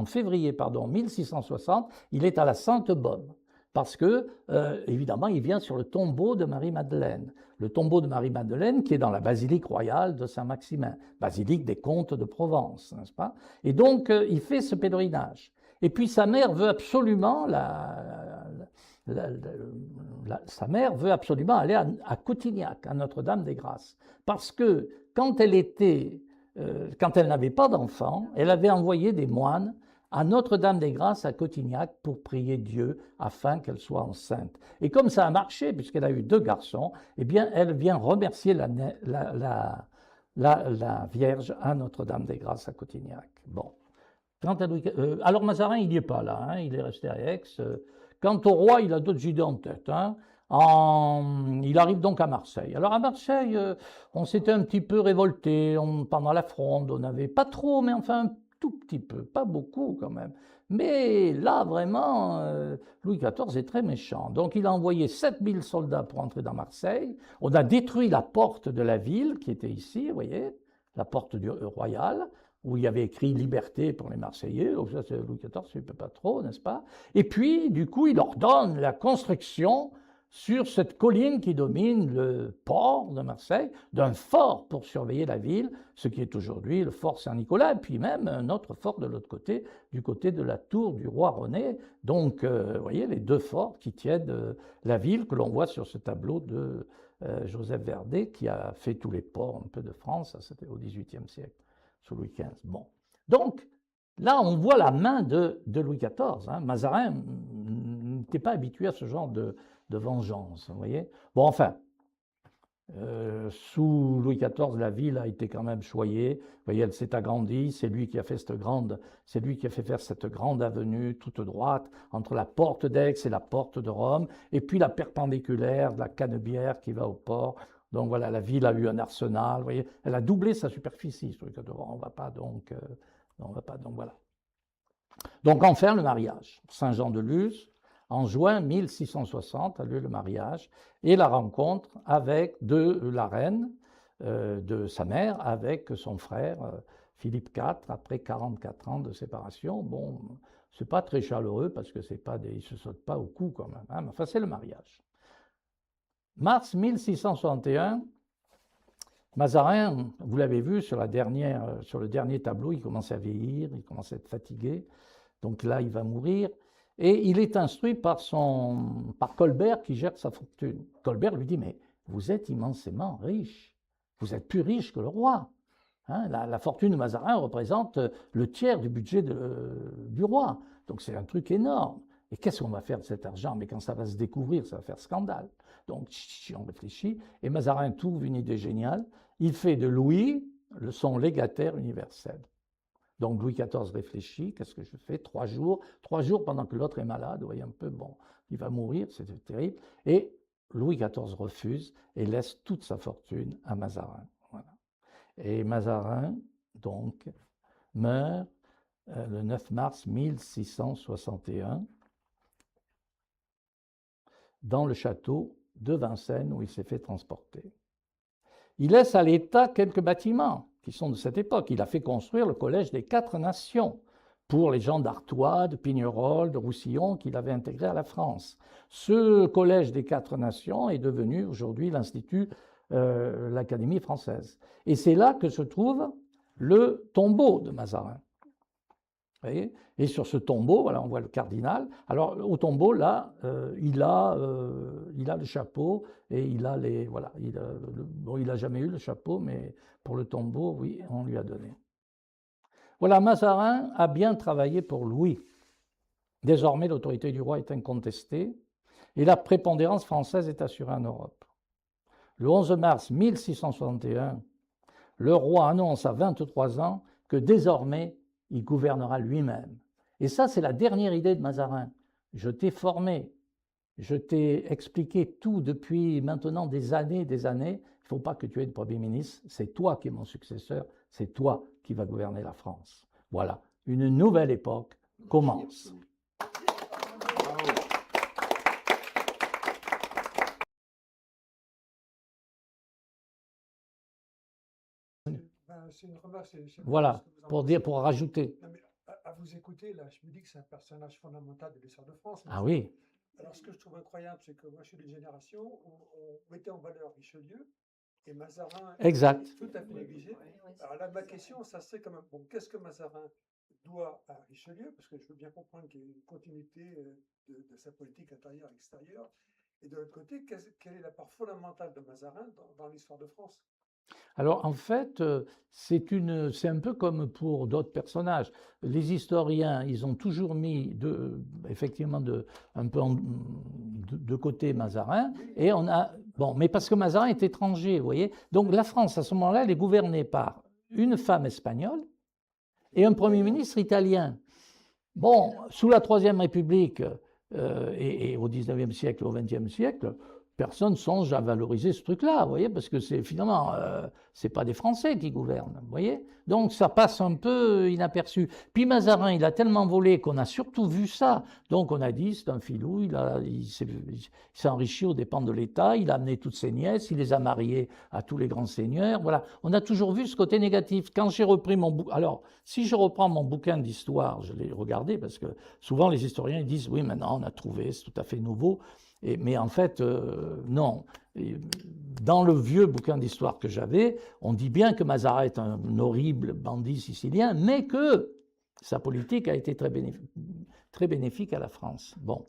février 1660, il est à la Sainte-Baume. Parce que, évidemment, il vient sur le tombeau de Marie-Madeleine. Le tombeau de Marie-Madeleine qui est dans la basilique royale de Saint-Maximin, basilique des comtes de Provence, n'est-ce pas? Et donc, il fait ce pèlerinage. Et puis, sa mère veut absolument, sa mère veut absolument aller à Cotignac, à Notre-Dame-des-Grâces. Parce que, quand elle n'avait pas d'enfant, elle avait envoyé des moines à Notre-Dame-des-Grâces à Cotignac pour prier Dieu afin qu'elle soit enceinte. Et comme ça a marché, puisqu'elle a eu 2 garçons, eh bien, elle vient remercier la Vierge à Notre-Dame-des-Grâces à Cotignac. Bon. Alors Mazarin, il n'y est pas là, hein, il est resté à Aix. Quant au roi, il a d'autres idées en tête. Hein. Il arrive donc à Marseille. Alors à Marseille, on s'était un petit peu révolté pendant la Fronde, on n'avait pas trop, mais enfin tout petit peu, pas beaucoup quand même. Mais là, vraiment, Louis XIV est très méchant. Donc il a envoyé 7000 soldats pour entrer dans Marseille. On a détruit la porte de la ville, qui était ici, vous voyez, la porte royale, où il y avait écrit « Liberté » pour les Marseillais. Donc ça, Louis XIV, il ne peut pas trop, n'est-ce pas? Et puis, du coup, il ordonne la construction sur cette colline qui domine le port de Marseille, d'un fort pour surveiller la ville, ce qui est aujourd'hui le fort Saint-Nicolas, et puis même un autre fort de l'autre côté, du côté de la tour du roi René. Donc, vous voyez, les 2 forts qui tiennent la ville, que l'on voit sur ce tableau de Joseph Verdet, qui a fait tous les ports un peu de France, c'était au XVIIIe siècle, sous Louis XV. Bon. Donc, là, on voit la main de Louis XIV. Hein. Mazarin n'était pas habitué à ce genre de vengeance, vous voyez. Bon, enfin, sous Louis XIV, la ville a été quand même choyée. Vous voyez, elle s'est agrandie. C'est lui qui a fait faire cette grande avenue toute droite entre la porte d'Aix et la porte de Rome, et puis la perpendiculaire de la Canebière qui va au port. Donc voilà, la ville a eu un arsenal. Vous voyez, elle a doublé sa superficie. On va pas donc voilà. Donc enfin le mariage, Saint-Jean-de-Luz, en juin 1660 a lieu le mariage et la rencontre de la reine, de sa mère, avec son frère Philippe IV, après 44 ans de séparation. Bon, c'est pas très chaleureux parce que c'est pas ils se sautent pas au cou quand même, hein, mais enfin c'est le mariage. Mars 1661, Mazarin, vous l'avez vu sur le dernier tableau, il commence à vieillir, il commence à être fatigué, donc là il va mourir, et il est instruit par Colbert qui gère sa fortune. Colbert lui dit, mais vous êtes immensément riche, vous êtes plus riche que le roi. Hein, la fortune de Mazarin représente le tiers du budget du roi, donc c'est un truc énorme. Et qu'est-ce qu'on va faire de cet argent? Mais quand ça va se découvrir, ça va faire scandale. Donc, on réfléchit, et Mazarin trouve une idée géniale. Il fait de Louis son légataire universel. Donc, Louis XIV réfléchit, qu'est-ce que je fais? 3 jours pendant que l'autre est malade, vous voyez un peu, bon, il va mourir, c'est terrible. Et Louis XIV refuse et laisse toute sa fortune à Mazarin. Voilà. Et Mazarin, donc, meurt le 9 mars 1661 dans le château de Vincennes où il s'est fait transporter. Il laisse à l'État quelques bâtiments qui sont de cette époque. Il a fait construire le collège des 4 nations pour les gens d'Artois, de Pignerol, de Roussillon qu'il avait intégré à la France. Ce collège des 4 nations est devenu aujourd'hui l'Institut, l'Académie française. Et c'est là que se trouve le tombeau de Mazarin. Vous voyez? Et sur ce tombeau, voilà, on voit le cardinal. Alors, au tombeau, là, il a le chapeau et il a les. Voilà, bon, il n'a jamais eu le chapeau, mais pour le tombeau, oui, on lui a donné. Voilà, Mazarin a bien travaillé pour Louis. Désormais, l'autorité du roi est incontestée et la prépondérance française est assurée en Europe. Le 11 mars 1661, le roi annonce à 23 ans que désormais, il gouvernera lui-même. Et ça, c'est la dernière idée de Mazarin. Je t'ai formé, je t'ai expliqué tout depuis maintenant des années. Il ne faut pas que tu aies de Premier ministre. C'est toi qui es mon successeur. C'est toi qui vas gouverner la France. Voilà, une nouvelle époque commence. C'est une remarque. Voilà, pour rajouter. Non, mais à vous écouter, là, je me dis que c'est un personnage fondamental de l'histoire de France. Ah oui. Alors, ce que je trouve incroyable, c'est que moi, je suis d'une génération où on mettait en valeur Richelieu et Mazarin Exact. est tout à fait négligé. Alors là, ma question, ça serait quand même, bon, qu'est-ce que Mazarin doit à Richelieu? Parce que je veux bien comprendre qu'il y a une continuité de sa politique intérieure et extérieure. Et de l'autre côté, quelle est la part fondamentale de Mazarin dans l'histoire de France? Alors en fait, c'est un peu comme pour d'autres personnages. Les historiens, ils ont toujours mis effectivement un peu de côté Mazarin, et on a bon, mais parce que Mazarin est étranger, vous voyez. Donc la France à ce moment-là, elle est gouvernée par une femme espagnole et un premier ministre italien. Bon, sous la Troisième République et au XIXe siècle, au XXe siècle, personne ne songe à valoriser ce truc-là, vous voyez, parce que finalement, c'est pas des Français qui gouvernent, vous voyez. Donc ça passe un peu inaperçu. Puis Mazarin, il a tellement volé qu'on a surtout vu ça. Donc on a dit, c'est un filou, il s'est enrichi aux dépens de l'État, il a amené toutes ses nièces, il les a mariées à tous les grands seigneurs, voilà. On a toujours vu ce côté négatif. Quand j'ai repris alors, si je reprends mon bouquin d'histoire, je l'ai regardé, parce que souvent les historiens ils disent, oui, maintenant on a trouvé, c'est tout à fait nouveau. Mais en fait, non. Dans le vieux bouquin d'histoire que j'avais, on dit bien que Mazarin est un horrible bandit sicilien, mais que sa politique a été très bénéfique à la France. Bon.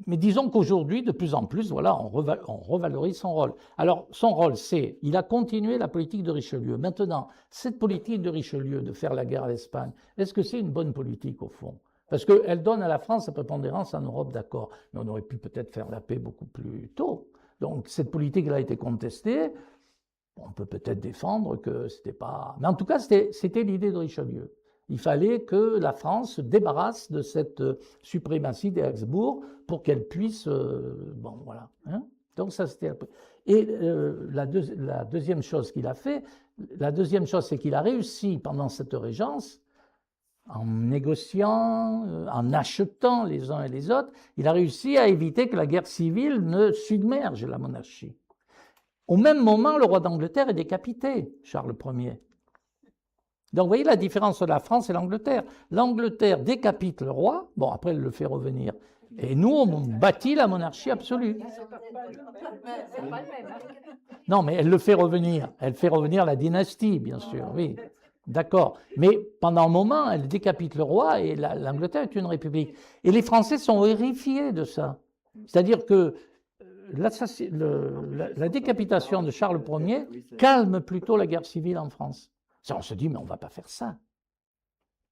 Mais disons qu'aujourd'hui, de plus en plus, voilà, on revalorise son rôle. Alors, son rôle, c'est, il a continué la politique de Richelieu. Maintenant, cette politique de Richelieu, de faire la guerre à l'Espagne, est-ce que c'est une bonne politique au fond ? Parce qu'elle donne à la France sa prépondérance en Europe, d'accord, mais on aurait pu peut-être faire la paix beaucoup plus tôt. Donc cette politique a été contestée. On peut peut-être défendre que c'était pas... Mais en tout cas, c'était l'idée de Richelieu. Il fallait que la France se débarrasse de cette suprématie des Habsbourg pour qu'elle puisse... bon, voilà. Hein, donc ça, c'était... Et la deuxième chose qu'il a fait, c'est qu'il a réussi pendant cette régence en négociant, en achetant les uns et les autres, il a réussi à éviter que la guerre civile ne submerge la monarchie. Au même moment, le roi d'Angleterre est décapité, Charles Ier. Donc vous voyez la différence entre la France et l'Angleterre. L'Angleterre décapite le roi, bon après elle le fait revenir. Et nous, on bâtit la monarchie absolue. Non, mais elle le fait revenir. Elle fait revenir la dynastie, bien sûr, oui. D'accord. Mais pendant un moment, elle décapite le roi et l'Angleterre est une république. Et les Français sont horrifiés de ça. C'est-à-dire que la décapitation de Charles Ier calme plutôt la guerre civile en France. Ça, on se dit, mais on ne va pas faire ça.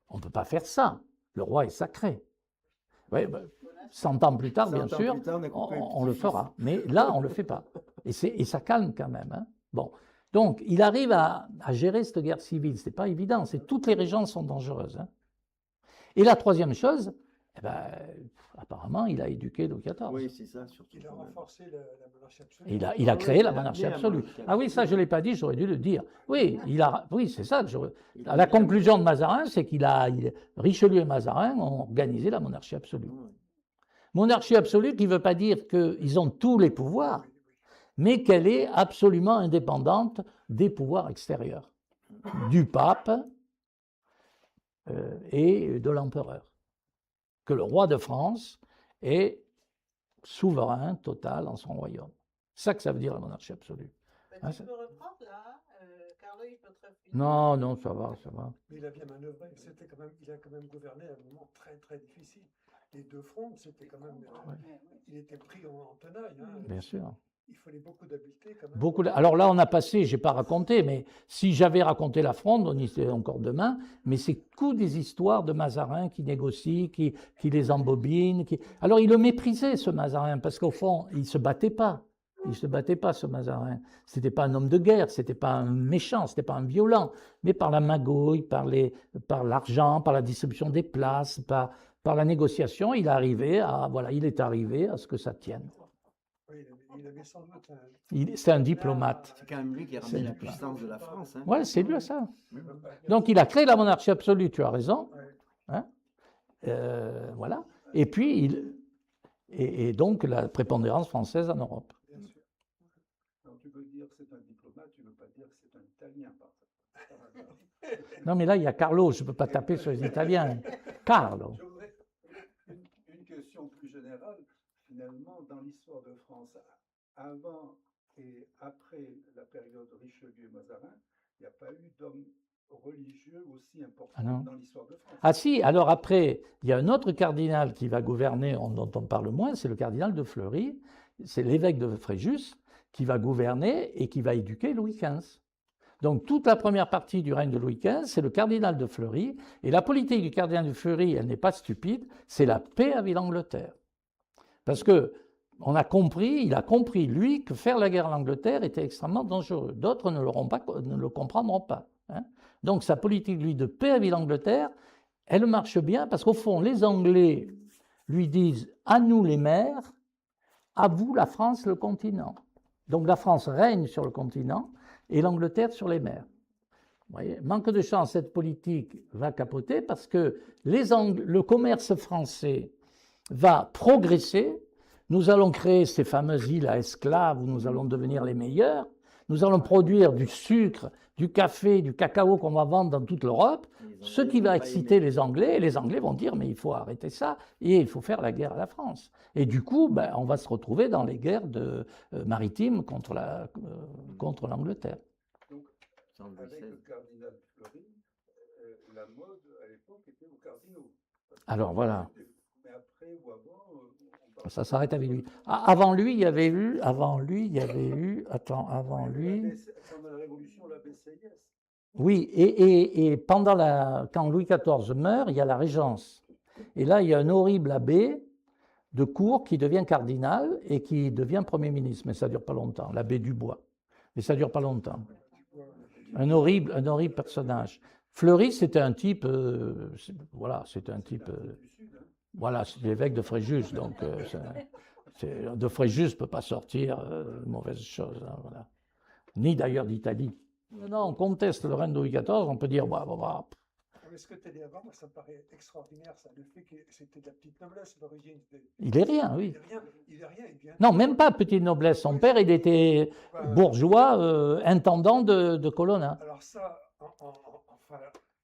On ne peut pas faire ça. Le roi est sacré. Oui, 100 ans plus tard, bien sûr, on le fera. Mais là, on ne le fait pas. Et ça calme quand même. Hein. Bon. Donc, il arrive à gérer cette guerre civile. Ce n'est pas évident. Toutes les régions sont dangereuses. Hein. Et la troisième chose, eh ben, apparemment, il a éduqué Louis XIV. Oui, c'est ça, surtout. Il a renforcé la monarchie absolue. Il a créé la monarchie absolue. Ah oui, ça, je ne l'ai pas dit, j'aurais dû le dire. Oui, c'est ça. À la conclusion de Mazarin, c'est Richelieu et Mazarin ont organisé la monarchie absolue. Monarchie absolue qui ne veut pas dire qu'ils ont tous les pouvoirs, mais qu'elle est absolument indépendante des pouvoirs extérieurs, du pape et de l'empereur. Que le roi de France est souverain total en son royaume. C'est ça que ça veut dire la monarchie absolue. Hein, tu peux reprendre là, Carlo, il peut te reprendre. Non, non, ça va, ça va. Mais il a bien manœuvré. Il a quand même gouverné à un moment très très difficile. Les deux fronts, c'était quand même. Il était pris en tenaille. Hein. Bien sûr. Il fallait beaucoup d'habileté quand même. Alors là, on a passé, je n'ai pas raconté, mais si j'avais raconté la Fronde, on y serait encore demain, mais c'est que des histoires de Mazarin qui négocie, qui les embobine. Alors il le méprisait, ce Mazarin, parce qu'au fond, il ne se battait pas. Il ne se battait pas, ce Mazarin. Ce n'était pas un homme de guerre, ce n'était pas un méchant, ce n'était pas un violent, mais par la magouille, par l'argent, par la distribution des places, par la négociation, il est arrivé à ce que ça tienne. Oui, il avait sans doute c'est un diplomate. C'est quand même lui qui a ramené la puissance de la France. Hein. Oui, c'est lui ça. Donc il a créé la monarchie absolue, tu as raison. Hein, voilà. Et puis, et donc la prépondérance française en Europe. Bien sûr. Alors tu veux dire que c'est un diplomate, tu ne veux pas dire que c'est un Italien par hasard. Non, mais là, il y a Carlo, je ne peux pas taper sur les Italiens. Carlo. Je voudrais une question plus générale. Finalement, dans l'histoire de France, avant et après la période Richelieu-Mazarin, il n'y a pas eu d'homme religieux aussi important dans l'histoire de France. Ah si, alors après, il y a un autre cardinal qui va gouverner, dont on parle moins, c'est le cardinal de Fleury, c'est l'évêque de Fréjus, qui va gouverner et qui va éduquer Louis XV. Donc toute la première partie du règne de Louis XV, c'est le cardinal de Fleury, et la politique du cardinal de Fleury, elle n'est pas stupide, c'est la paix avec l'Angleterre. Parce que il a compris, lui, que faire la guerre à l'Angleterre était extrêmement dangereux. D'autres ne le comprendront pas. Hein. Donc sa politique, lui, de paix avec l'Angleterre, elle marche bien parce qu'au fond, les Anglais lui disent « à nous les mers, à vous la France, le continent ». Donc la France règne sur le continent et l'Angleterre sur les mers. Vous voyez, manque de chance, cette politique va capoter parce que le commerce français va progresser. Nous allons créer ces fameuses îles à esclaves où nous allons devenir les meilleurs. Nous allons produire du sucre, du café, du cacao qu'on va vendre dans toute l'Europe, ce qui va exciter les Anglais. Et les Anglais vont dire, mais il faut arrêter ça et il faut faire la guerre à la France. Et du coup, on va se retrouver dans les guerres maritimes contre l'Angleterre. Donc, avec le cardinal Fleury, la mode à l'époque était aux cardinaux. Alors voilà. Mais après ou avant... Ça s'arrête avec lui. Avant lui, il y avait eu. Pendant la Révolution, la BCIS. Oui, et quand Louis XIV meurt, il y a la Régence. Et là, il y a un horrible abbé de cour qui devient cardinal et qui devient Premier ministre. Mais ça ne dure pas longtemps, l'abbé Dubois. Mais ça ne dure pas longtemps. Un horrible personnage. Fleury, c'était un type. Voilà, c'est l'évêque de Fréjus, donc de Fréjus ne peut pas sortir mauvaise chose. Hein, voilà. Ni d'ailleurs d'Italie. Non, on conteste le règne de Louis XIV, on peut dire, Mais ce que tu as dit avant, moi, ça me paraît extraordinaire, ça, le fait que c'était de la petite noblesse à l'origine. Il est rien, oui. Il est rien, il vient. Non, même pas petite noblesse. Son père, il était bourgeois, intendant de Colonna. Alors ça, enfin,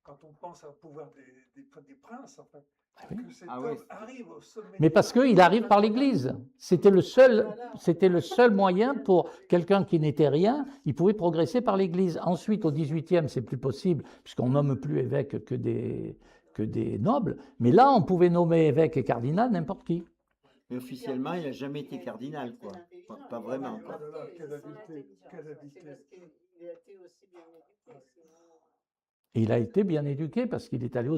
quand on pense au pouvoir des princes, enfin, oui. que cet homme arrive au sommet. Mais parce qu'il arrive par l'Église. C'était le seul moyen pour quelqu'un qui n'était rien, il pouvait progresser par l'Église. Ensuite, au XVIIIe, c'est plus possible, puisqu'on nomme plus évêque que des nobles. Mais là, on pouvait nommer évêque et cardinal n'importe qui. Mais officiellement, il n'a jamais été cardinal, quoi. Pas vraiment. Ah là là, quelle habileté, quelle habileté. Il a été aussi bien éduqué, sinon... Il a été bien éduqué parce qu'il est allé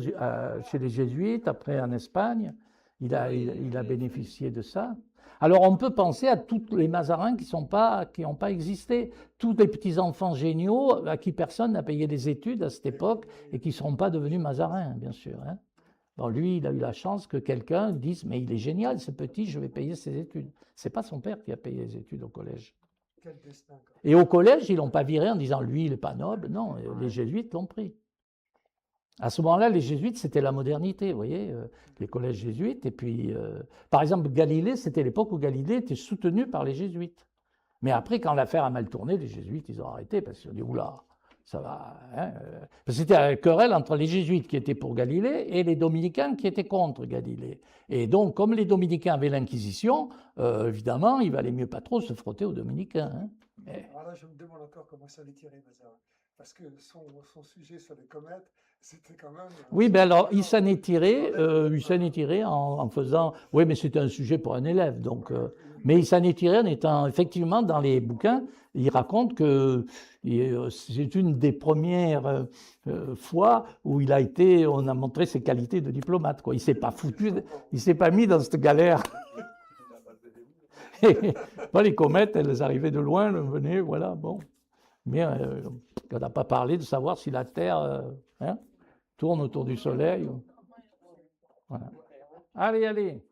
chez les jésuites, après en Espagne. Il a bénéficié de ça. Alors on peut penser à tous les Mazarins qui n'ont pas existé. Tous les petits-enfants géniaux à qui personne n'a payé des études à cette époque et qui ne seront pas devenus Mazarins, bien sûr. Hein. Bon, lui, il a eu la chance que quelqu'un dise « mais il est génial, ce petit, je vais payer ses études ». Ce n'est pas son père qui a payé les études au collège. Quel destin, quoi. Et au collège, ils ne l'ont pas viré en disant « lui, il n'est pas noble ». Non, les jésuites l'ont pris. À ce moment-là, les jésuites, c'était la modernité, vous voyez, les collèges jésuites. Et puis, par exemple, Galilée, c'était l'époque où Galilée était soutenu par les jésuites. Mais après, quand l'affaire a mal tourné, les jésuites, ils ont arrêté parce qu'ils ont dit, oula, ça va. Hein, c'était une querelle entre les jésuites qui étaient pour Galilée et les dominicains qui étaient contre Galilée. Et donc, comme les dominicains avaient l'Inquisition, évidemment, il valait mieux pas trop se frotter aux dominicains. Hein. Alors là, je me demande encore comment ça allait tirer Mazarin. Parce que son sujet sur les comètes, c'était quand même... Oui, ben alors, il s'en est tiré en faisant... Oui, mais c'était un sujet pour un élève, donc... mais il s'en est tiré en étant... Effectivement, dans les bouquins, il raconte que c'est une des premières fois où on a montré ses qualités de diplomate, quoi. Il ne s'est pas foutu, il ne s'est pas mis dans cette galère. Bon, les comètes, elles arrivaient de loin, elles venaient, voilà, bon... Mais on n'a pas parlé de savoir si la Terre tourne autour du Soleil. Voilà. Allez, allez.